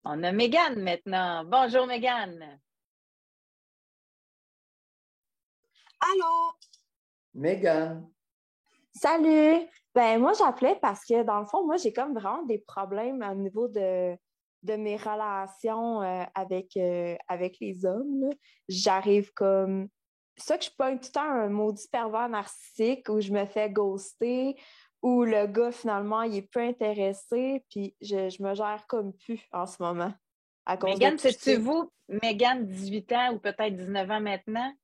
On a Mégane maintenant. Bonjour, Mégane. Allô? Mégane. Salut! Ben moi, j'appelais parce que dans le fond, moi, j'ai comme vraiment des problèmes au niveau de mes relations avec les hommes, là. J'arrive comme... Ça que je pogne tout le temps un maudit pervers narcissique où je me fais ghoster, où le gars, finalement, il est peu intéressé, puis je me gère comme plus en ce moment à cause de Mégane, tout c'est-tu ça. vous, Mégane, 18 ans ou peut-être 19 ans maintenant?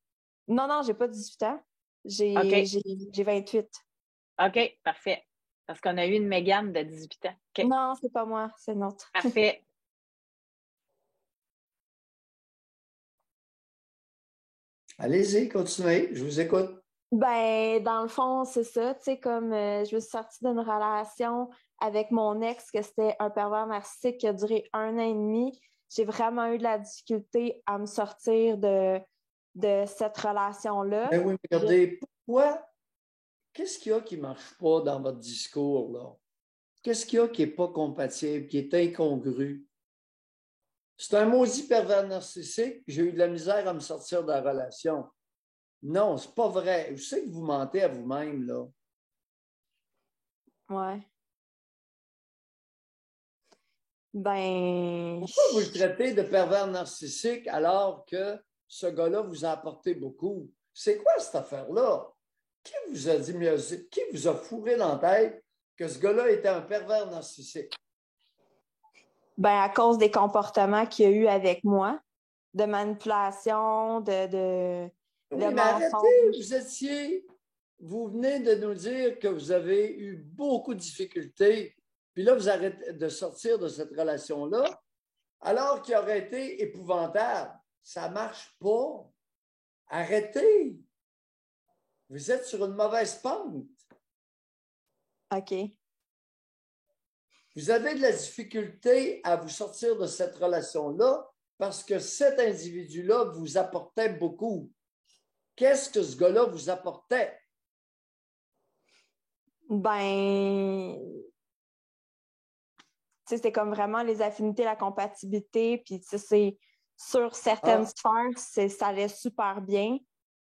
Non, j'ai pas 18 ans. OK. J'ai 28. OK, parfait. Parce qu'on a eu une Mégane de 18 ans. OK, Non, c'est pas moi, c'est notre. parfait. Allez-y, continuez, je vous écoute. Ben, dans le fond, c'est ça, tu sais, comme je me suis sortie d'une relation avec mon ex, que c'était un pervers narcissique qui a duré 1 an et demi. J'ai vraiment eu de la difficulté à me sortir de cette relation-là. Ben oui, mais regardez, pourquoi? Qu'est-ce qu'il y a qui ne marche pas dans votre discours, là? Qu'est-ce qu'il y a qui n'est pas compatible, qui est incongru? C'est un maudit pervers narcissique, j'ai eu de la misère à me sortir de la relation. Non, c'est pas vrai. Je sais que vous mentez à vous-même, là. Ouais. Ben, Pourquoi vous le traitez de pervers narcissique alors que ce gars-là vous a apporté beaucoup? C'est quoi cette affaire-là? Qui vous a dit, qui vous a fourré dans la tête que ce gars-là était un pervers narcissique? ben, à cause des comportements qu'il y a eu avec moi, de manipulation, de Oui, mais arrêtez, mensonges. vous venez de nous dire que vous avez eu beaucoup de difficultés, puis là, vous arrêtez de sortir de cette relation-là, alors qu'il aurait été épouvantable. Ça ne marche pas. Arrêtez. Vous êtes sur une mauvaise pente. OK. Vous avez de la difficulté à vous sortir de cette relation-là parce que cet individu-là vous apportait beaucoup. Qu'est-ce que ce gars-là vous apportait? Ben, tu sais, c'était comme vraiment les affinités, la compatibilité, puis tu sais, c'est sur certaines Ah, sphères, ça allait super bien,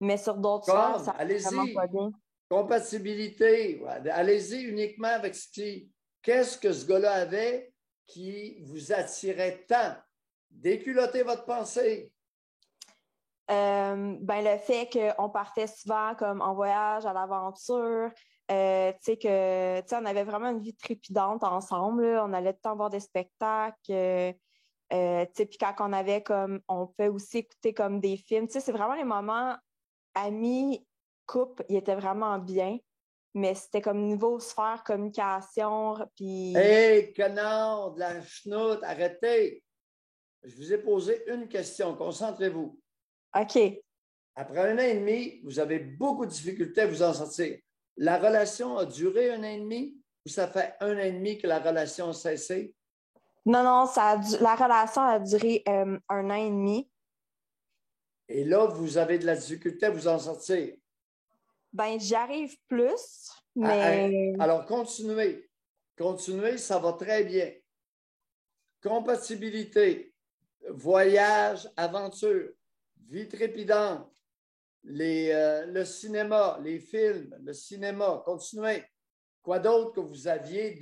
mais sur d'autres sphères, comme, ça allait vraiment pas allez-y. bien. Compatibilité. Allez-y uniquement avec ce qui. Qu'est-ce que ce gars-là avait qui vous attirait tant? Déculottez votre pensée. Ben, le fait qu'on partait souvent comme en voyage, à l'aventure, tu sais, on avait vraiment une vie trépidante ensemble, là. On allait tout le temps voir des spectacles. Tu sais, puis quand on avait comme, on peut aussi écouter comme des films. Tu sais, c'est vraiment les moments amis, couple, ils étaient vraiment bien, mais c'était comme niveau sphère communication, puis Hé, connard, de la chenoute, arrêtez. Je vous ai posé une question. Concentrez-vous. OK. Après 1 an et demi, vous avez beaucoup de difficultés à vous en sortir. La relation a duré 1 an et demi ou ça fait 1 an et demi que la relation a cessé? Non, la relation a duré 1 an et demi. Et là, vous avez de la difficulté à vous en sortir. Ben, j'y arrive plus, mais Alors, continuez. Continuez, ça va très bien. Compatibilité, voyage, aventure, vie trépidante, le cinéma, les films, le cinéma, continuez. Quoi d'autre que vous aviez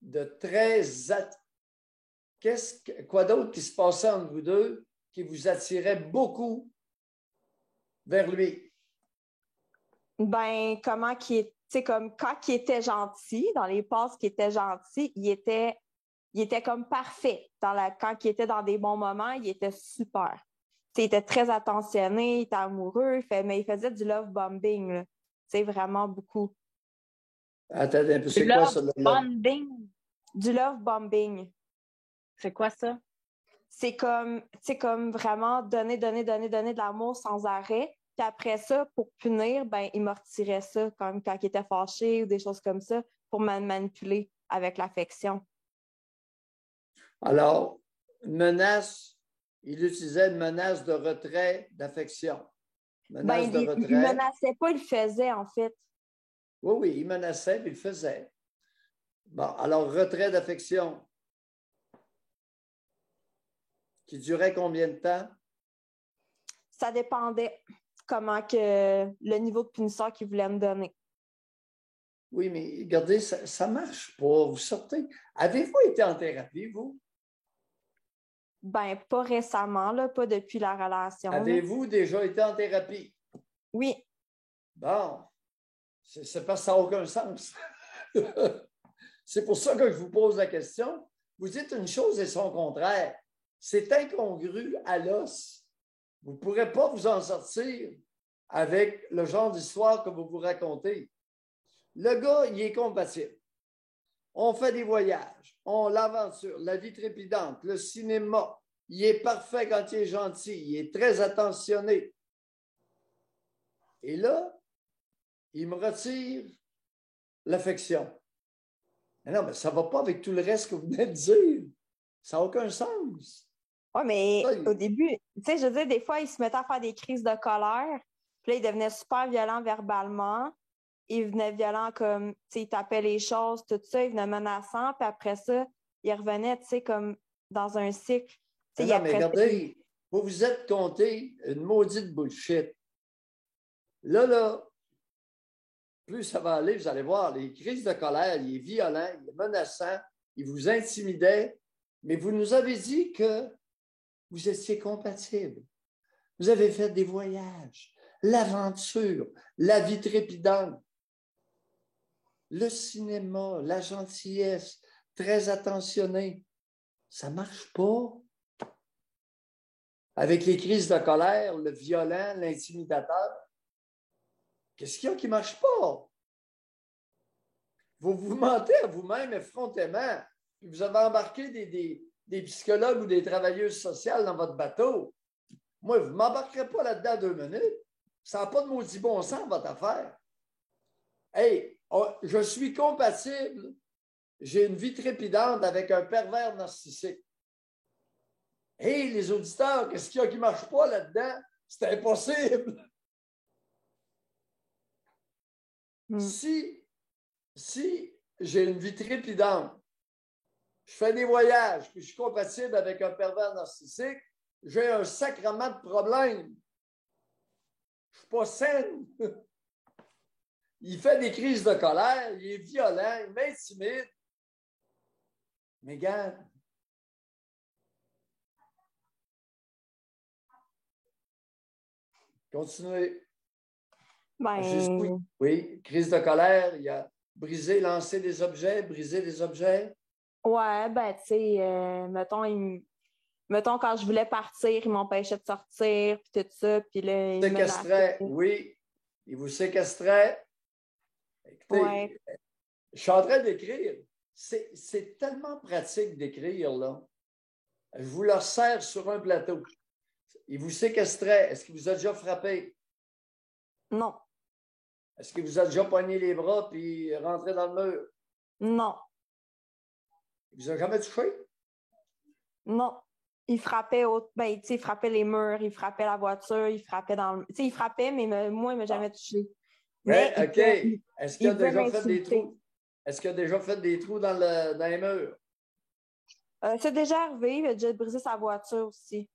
de très... Quoi d'autre qui se passait entre vous deux qui vous attirait beaucoup vers lui? ben, comment qu'il est, tu sais, comme quand il était gentil, dans les passes qu'il était gentil, il était comme parfait. Quand il était dans des bons moments, il était super. Tu sais, il était très attentionné, il était amoureux, mais il faisait du love bombing, là. Tu sais, vraiment beaucoup. Attendez un peu, Du c'est quoi love ça? bonding. Du love bombing. C'est quoi ça? C'est comme, tu sais, comme vraiment donner de l'amour sans arrêt. Puis après ça, pour punir, ben, il me retirait ça quand il était fâché ou des choses comme ça pour me manipuler avec l'affection. Alors, menace, il utilisait une menace de retrait d'affection. Ben, Menace de il retrait. menaçait pas, il le faisait, en fait. Oui, il menaçait, puis il le faisait. Bon, alors, retrait d'affection. Qui durait combien de temps? Ça dépendait comment que le niveau de punition qu'il voulait me donner. Oui, mais regardez, ça ne marche pas. Vous sortez. Avez-vous été en thérapie, vous? Ben, pas récemment, là, pas depuis la relation. Avez-vous déjà été en thérapie? Oui. Bon, c'est parce que ça n'a aucun sens. C'est pour ça que je vous pose la question. Vous dites une chose et son contraire. C'est incongru à l'os. Vous ne pourrez pas vous en sortir avec le genre d'histoire que vous vous racontez. Le gars, il est compatible. On fait des voyages, on l'aventure, la vie trépidante, le cinéma. Il est parfait quand il est gentil, il est très attentionné. Et là, il me retire l'affection. Mais non, mais ça ne va pas avec tout le reste que vous venez de dire. Ça n'a aucun sens. Oui, mais Ça, au début, tu sais, je veux dire, des fois, il se mettait à faire des crises de colère. Puis là, il devenait super violent verbalement. Il venait violent comme, tu sais, il tapait les choses, tout ça. Il venait menaçant. Puis après ça, il revenait, tu sais, comme dans un cycle. Tu sais, non, mais regardez, vous vous êtes compté une maudite bullshit. Là, plus ça va aller, vous allez voir, les crises de colère, il est violent, il est menaçant, il vous intimidait, mais vous nous avez dit que vous étiez compatibles. Vous avez fait des voyages, l'aventure, la vie trépidante, le cinéma, la gentillesse, très attentionné. Ça ne marche pas. Avec les crises de colère, le violent, l'intimidateur, qu'est-ce qu'il y a qui ne marche pas? Vous vous mentez à vous-même effrontément. Puis vous avez embarqué des psychologues ou des travailleuses sociales dans votre bateau. Moi, vous ne m'embarquerez pas là-dedans 2 minutes. Ça n'a pas de maudit bon sens, votre affaire. Hey, je suis compatible. J'ai une vie trépidante avec un pervers narcissique. Hey, les auditeurs, qu'est-ce qu'il y a qui ne marche pas là-dedans? C'est impossible. Si j'ai une vie trépidante, je fais des voyages, puis je suis compatible avec un pervers narcissique, j'ai un sacrement de problème. Je ne suis pas saine. Il fait des crises de colère, il est violent, il m'intimide. Mais regarde, continuez. Ben, Oui, crise de colère, il y a briser, lancer des objets, briser des objets. ouais, ben, tu sais, mettons, quand je voulais partir, il m'empêchait de sortir, puis tout ça, puis là, il me Séquestrait, menaçait. oui, il vous séquestrait. Écoutez, Ouais. je suis en train d'écrire. C'est tellement pratique d'écrire, là. Je vous le resserre sur un plateau. Il vous séquestrait. Est-ce qu'il vous a déjà frappé? Non. Est-ce qu'il vous a déjà poigné les bras puis rentré dans le mur? Non. Il vous a jamais touché? Non. Il frappait ben, il frappait les murs, il frappait la voiture, il frappait dans le. Tu sais, il frappait, mais moi, il ne m'a jamais touché. Ouais, Mais OK. Est-ce qu'il a il pouvait déjà fait des m'insulter. trous? Est-ce qu'il a déjà fait des trous dans les murs? C'est déjà arrivé, il a déjà brisé sa voiture aussi.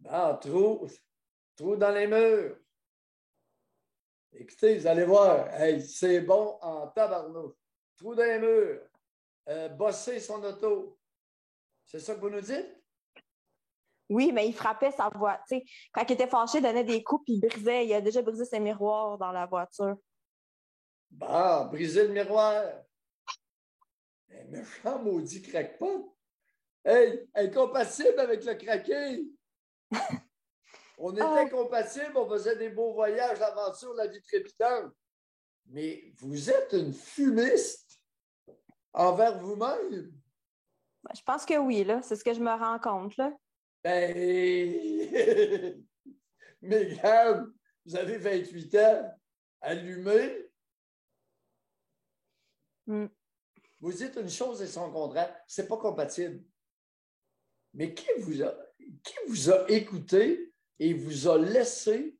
Ah, trous dans les murs. Écoutez, vous allez voir. Hey, c'est bon en tabarnouche. Trous dans les murs. Bosser son auto. C'est ça que vous nous dites? Oui, mais il frappait sa voiture. Tu sais, quand il était fâché, il donnait des coups, puis il brisait. Il a déjà brisé ses miroirs dans la voiture. Bah, briser le miroir. Un méchant maudit crackpot. Hey, incompatible avec le craqué. On était compatibles, on faisait des beaux voyages, l'aventure, la vie trépidante. Mais vous êtes une fumiste envers vous-même. Ben, je pense que oui, là. C'est ce que je me rends compte, là. Ben, mesdames, vous avez 28 ans, allumé. Vous dites une chose et son contraire. C'est pas compatible. Mais qui vous a écouté et vous a laissé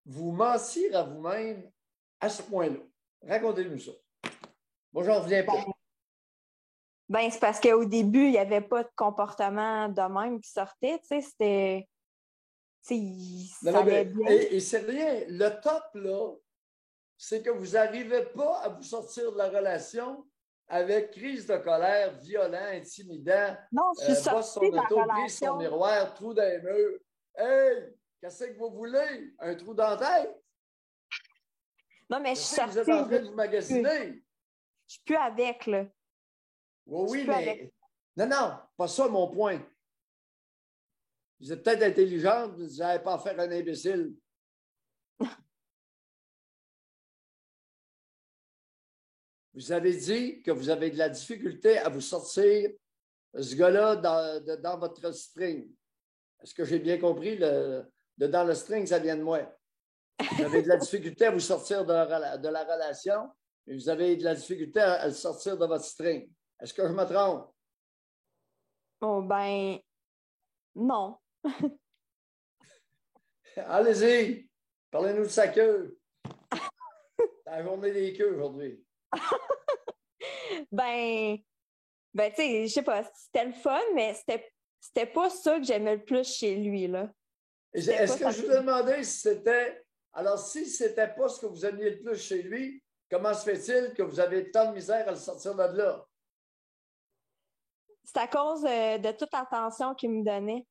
vous mentir à vous-même à ce point-là? Racontez-nous ça. Moi, j'en reviens pas. Ben, c'est parce qu'au début, il n'y avait pas de comportement de même qui sortait, tu sais, c'était... Tu sais, Non, ça non, allait mais, bien. et c'est rien. Le top, là, c'est que vous n'arrivez pas à vous sortir de la relation avec crise de colère, violent, intimidant, Non, je suis bosse sortie son de la auto, brise son relation. miroir, trou dans les murs. Hey, qu'est-ce que vous voulez? Un trou dans la tête? Non, mais je Je suis sais que vous êtes sortie. en train de vous magasiner. Je suis plus avec, là. Oui, Je suis oui, plus avec. mais. Non, non, pas ça mon point. Vous êtes peut-être intelligente, vous n'allez pas faire un imbécile. Vous avez dit que vous avez de la difficulté à vous sortir ce gars-là dans votre string. Est-ce que j'ai bien compris? Dans le string, ça vient de moi. Vous avez de la difficulté à vous sortir de la relation, et vous avez de la difficulté à le sortir de votre string. Est-ce que je me trompe? Oh, ben, non. Allez-y, parlez-nous de sa queue. C'est la journée des queues aujourd'hui. Ben, tu sais, je sais pas, c'était le fun, mais c'était pas ça que j'aimais le plus chez lui, là. C'était Est-ce pas que ça. je vous ai demandé si c'était. Alors, si ce n'était pas ce que vous aimiez le plus chez lui, comment se fait-il que vous avez tant de misère à le sortir de là? C'est à cause de toute l'attention qu'il me donnait.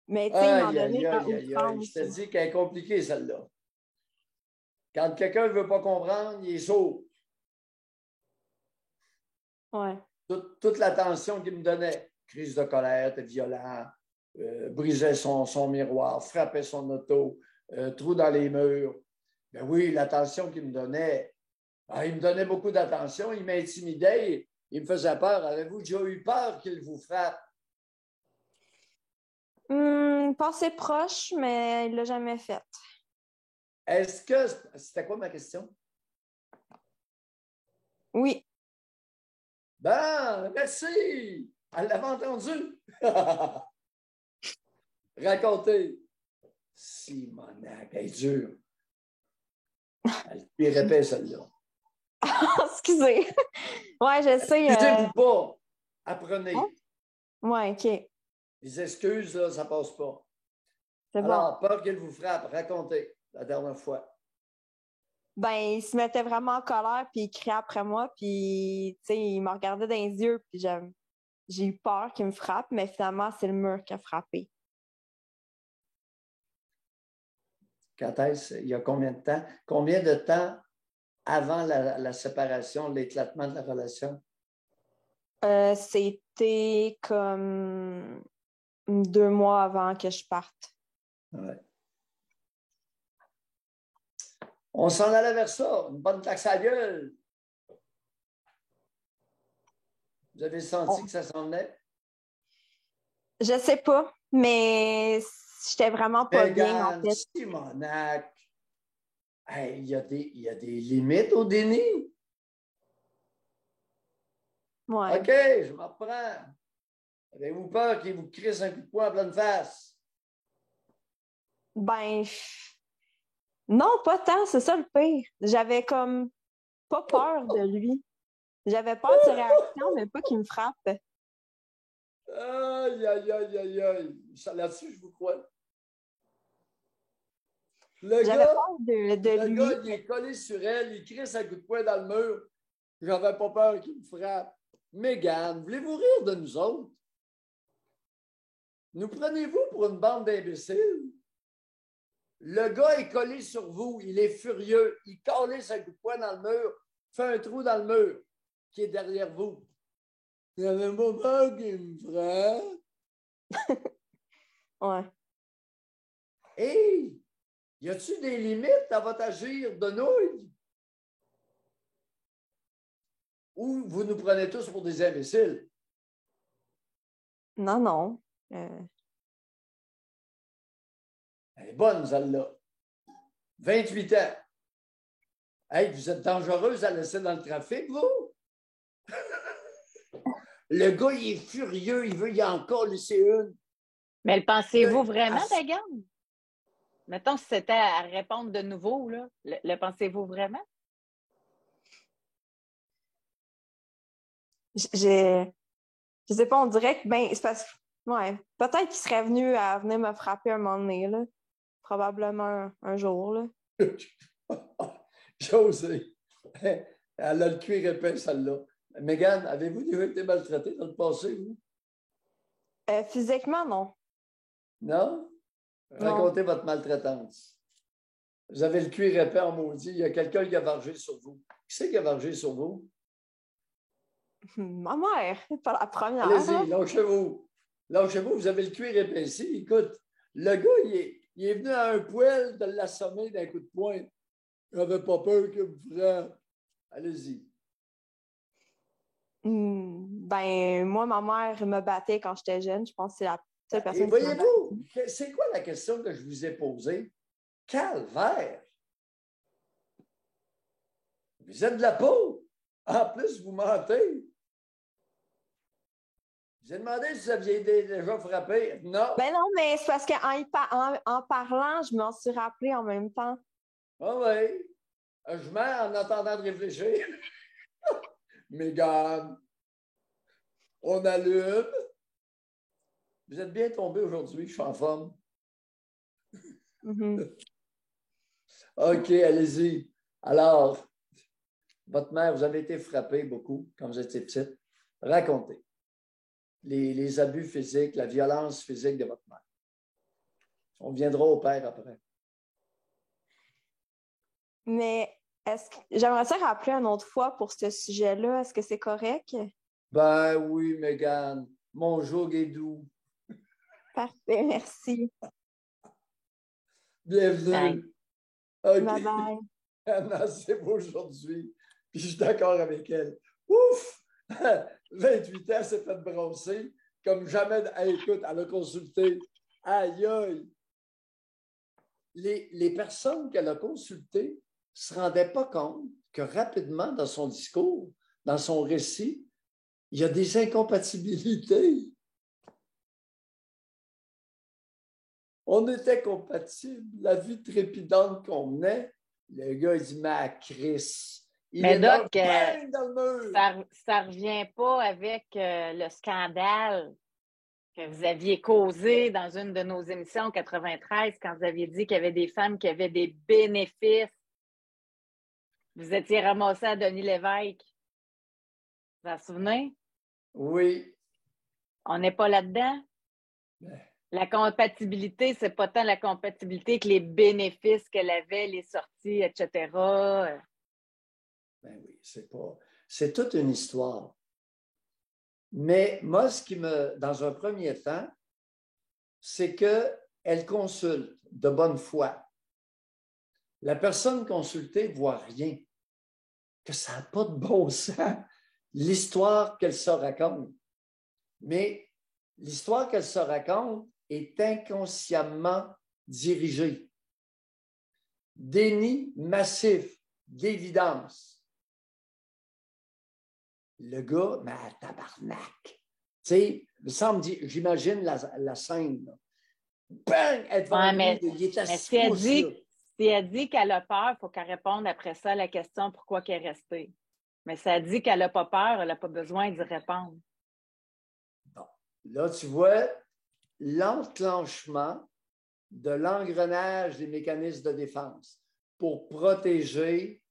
Mais, tu sais, il m'en Aïe, donnait aïe, à aïe, aïe, aïe. Je outrance. te dis qu'elle est compliquée, celle-là. Quand quelqu'un ne veut pas comprendre, il est sourd. Ouais. Toute l'attention qu'il me donnait, crise de colère, était violent, brisait son miroir, frappait son auto, trou dans les murs. Ben oui, l'attention qu'il me donnait, il me donnait beaucoup d'attention, il m'intimidait, il me faisait peur. Avez-vous déjà eu peur qu'il vous frappe? Passé proche, mais il l'a jamais fait. Est-ce que. C'était quoi ma question? Oui. Ben, merci! Elle l'avait entendu! Racontez. Simonac, elle est dure. Elle lui répète celle-là. Excusez. Ouais, je sais. Excusez-vous pas. Apprenez. Ouais, OK. Les excuses, là, ça passe pas. C'est bon. Alors, peur qu'elle vous frappe, racontez la dernière fois. Ben, il se mettait vraiment en colère, puis il criait après moi, puis, tu sais, il me regardait dans les yeux, puis j'ai eu peur qu'il me frappe, mais finalement, c'est le mur qui a frappé. Quand est-ce? Il y a combien de temps? Combien de temps avant la séparation, l'éclatement de la relation? C'était comme 2 mois avant que je parte. Ouais. On s'en allait vers ça, une bonne taxe à la gueule. Vous avez senti que ça s'en venait? Je sais pas, mais j'étais vraiment pas bien, en Mégane, fait. Simonac, hey, il y a des limites au déni. Ouais. OK, je m'en reprends. Avez-vous peur qu'il vous crisse un coup de poing en pleine face? Ben, non, pas tant, c'est ça le pire. J'avais comme pas peur de lui. J'avais peur de ses réactions, mais pas qu'il me frappe. Aïe, aïe, aïe, aïe, aïe. Là-dessus, je vous crois. Le J'avais gars, peur de lui. il est collé sur elle, il crisse un coup de poing dans le mur. J'avais pas peur qu'il me frappe. Mégane, voulez-vous rire de nous autres? Nous prenez-vous pour une bande d'imbéciles? Le gars est collé sur vous, il est furieux, il calisse un coup de poing dans le mur, fait un trou dans le mur qui est derrière vous. Il y avait pas peur qu'il me frappe. Ouais. Hey! Y a-t-il des limites à votre agir de nouilles? Ou vous nous prenez tous pour des imbéciles? Non, non. Elle est bonne, celle-là. 28 ans. Hey, vous êtes dangereuse à laisser dans le trafic, vous? Le gars, il est furieux, il veut y encore laisser une. Mais le pensez-vous Le- vraiment, Ah, Dagan? Mettons si c'était à répondre de nouveau, là, le pensez-vous vraiment? j'ai, je sais pas, on dirait que, ben, c'est parce que, ouais, peut-être qu'il serait venu à venir me frapper un moment donné, là. Probablement un jour, là. José, elle a le cuir épais, celle-là. Mégane, avez-vous déjà été maltraitée dans le passé, vous? Physiquement, non. Non? Non. Racontez votre maltraitance. Vous avez le cuir épais en maudit. Il y a quelqu'un qui a vargé sur vous. Qui c'est qui a vargé sur vous? Ma mère, pas la première, Allez-y, là. lâchez-vous. Lâchez-vous, vous avez le cuir épaissi. Écoute, le gars, il est venu à un poêle de l'assommer d'un coup de poing. Il n'avait pas peur qu'il me frappe. Allez-y. Ben, moi, ma mère me battait quand j'étais jeune. Je pense que c'est la seule Et personne qui m'a battue. voyez-vous, c'est quoi la question que je vous ai posée? Calvaire! Vous êtes de la peau. En plus, vous mentez. Je vous ai demandé si vous aviez déjà frappé. Non. Ben non, mais c'est parce qu'en parlant, je m'en suis rappelée en même temps. Ah oui. Je mets en attendant de réfléchir. Mégane, on allume. Vous êtes bien tombé aujourd'hui, je suis en forme. OK, allez-y. Alors, votre mère, vous avez été frappée beaucoup quand vous étiez petite. Racontez les abus physiques, la violence physique de votre mère. On viendra au père après. Mais j'aimerais ça rappeler une autre fois pour ce sujet-là. Est-ce que c'est correct? Ben oui, Mégane, mon joug est doux. Parfait, merci. Bienvenue. Bye OK. bye. Anna, c'est beau aujourd'hui. Puis je suis d'accord avec elle. Ouf! 28 ans, s'est fait brosser comme jamais. Hey, écoute, elle a consulté. Aïe, aïe. Les personnes qu'elle a consultées ne se rendaient pas compte que rapidement, dans son discours, dans son récit, il y a des incompatibilités. On était compatibles. La vie trépidante qu'on menait, le gars, il dit, mais Chris, il Mais est dans Doc, le mur. ça revient pas avec le scandale que vous aviez causé dans une de nos émissions en 93 quand vous aviez dit qu'il y avait des femmes qui avaient des bénéfices. Vous étiez ramassé à Denis Lévesque. Vous vous en souvenez? Oui. On n'est pas là-dedans. La compatibilité, c'est pas tant la compatibilité que les bénéfices qu'elle avait, les sorties, etc. Ben oui, c'est toute une histoire. Mais moi, ce qui dans un premier temps, c'est qu'elle consulte de bonne foi. La personne consultée ne voit rien, que ça n'a pas de bon sens, l'histoire qu'elle se raconte. Mais l'histoire qu'elle se raconte est inconsciemment dirigée. Déni massif, d'évidence. Le gars, mais tabarnak. Tu sais, il me semble, j'imagine la scène. Là. Bang! Elle devant lui, il est assis si elle dit qu'elle a peur, il faut qu'elle réponde après ça à la question pourquoi qu'elle est restée. Mais si elle dit qu'elle n'a pas peur, elle n'a pas besoin d'y répondre. Bon. Là, tu vois l'enclenchement de l'engrenage des mécanismes de défense pour protéger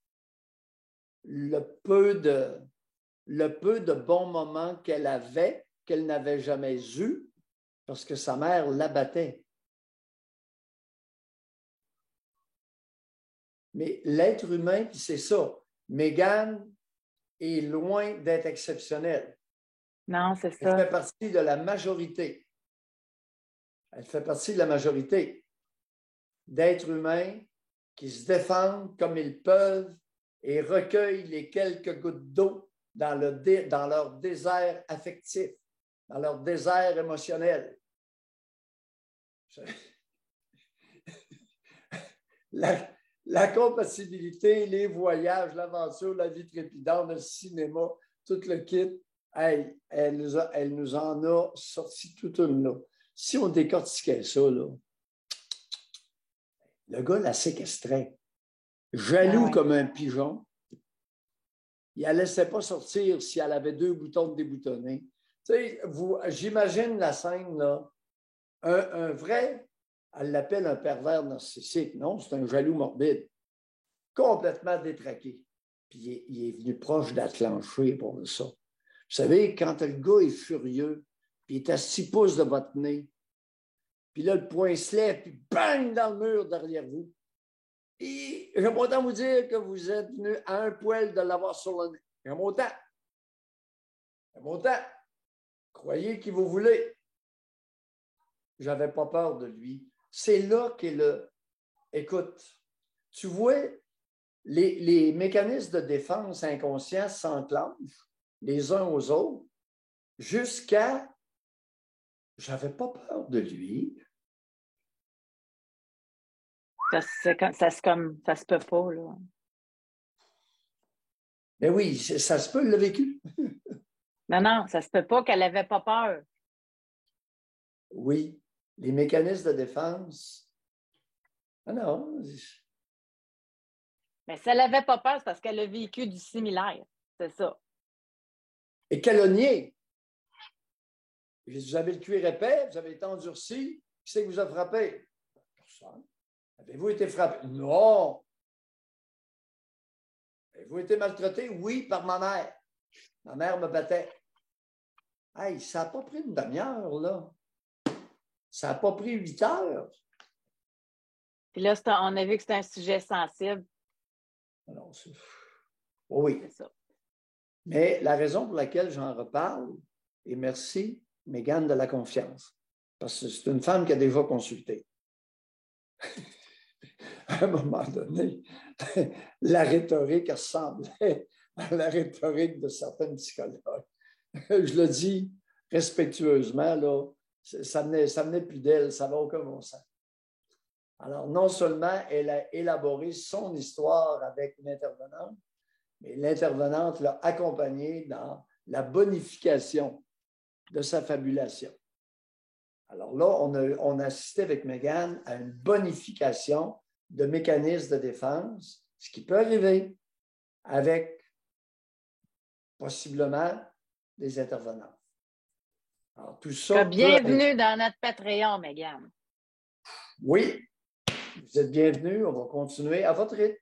le peu de bons moments qu'elle avait, qu'elle n'avait jamais eu, parce que sa mère l'abattait. Mais l'être humain, puis c'est ça. Mégane est loin d'être exceptionnelle. Non, c'est ça. Elle fait partie de la majorité. Elle fait partie de la majorité d'êtres humains qui se défendent comme ils peuvent et recueillent les quelques gouttes d'eau dans leur désert affectif, dans leur désert émotionnel. La compatibilité, les voyages, l'aventure, la vie trépidante, le cinéma, tout le kit, hey, elle nous en a sorti toute une là. Si on décortiquait ça, là, le gars la séquestrait, jaloux comme un pigeon, Il ne la laissait pas sortir si elle avait 2 boutons déboutonnés. Tu sais, j'imagine la scène, là. Un vrai, elle l'appelle un pervers narcissique. Non, c'est un jaloux morbide. Complètement détraqué. Puis il est venu proche d'enclencher pour ça. Vous savez, quand le gars est furieux, puis il est à 6 pouces de votre nez, puis là, le poing se lève, puis bang dans le mur derrière vous. Et j'aime autant vous dire que vous êtes venu à un poil de l'avoir sur le nez. J'aime autant. J'aime autant. Croyez qui vous voulez. J'avais pas peur de lui. C'est là qu'est le... Écoute, tu vois, les mécanismes de défense inconscients s'enclenchent les uns aux autres jusqu'à... J'avais pas peur de lui. Ça se peut pas, là. Mais oui, ça se peut, il l'a vécu. Non, ça se peut pas qu'elle avait pas peur. Oui, les mécanismes de défense. Ah non. Mais si elle n'avait pas peur, c'est parce qu'elle a vécu du similaire. C'est ça. Et calomnier. Vous avez le cuir épais, vous avez été endurci, qui c'est que vous a frappé? Personne. Avez-vous été frappé? Non. Avez-vous été maltraité? Oui, par ma mère. Ma mère me battait. Hey, ça n'a pas pris une demi-heure, là. Ça n'a pas pris 8 heures. Puis là, on a vu que c'était un sujet sensible. Alors, oui. C'est ça. Mais la raison pour laquelle j'en reparle, et merci, Mégane, de la confiance, parce que c'est une femme qui a déjà consulté. À un moment donné, la rhétorique ressemblait à la rhétorique de certains psychologues. Je le dis respectueusement, là, ça venait plus d'elle, ça va aucun bon sens. Alors, non seulement elle a élaboré son histoire avec une intervenante, mais l'intervenante l'a accompagnée dans la bonification de sa fabulation. Alors là, on a assisté avec Mégane à une bonification de mécanismes de défense, ce qui peut arriver avec possiblement des intervenants. Alors, tout ça. Bienvenue dans notre Patreon, Mégane. Oui, vous êtes bienvenue. On va continuer à votre rythme.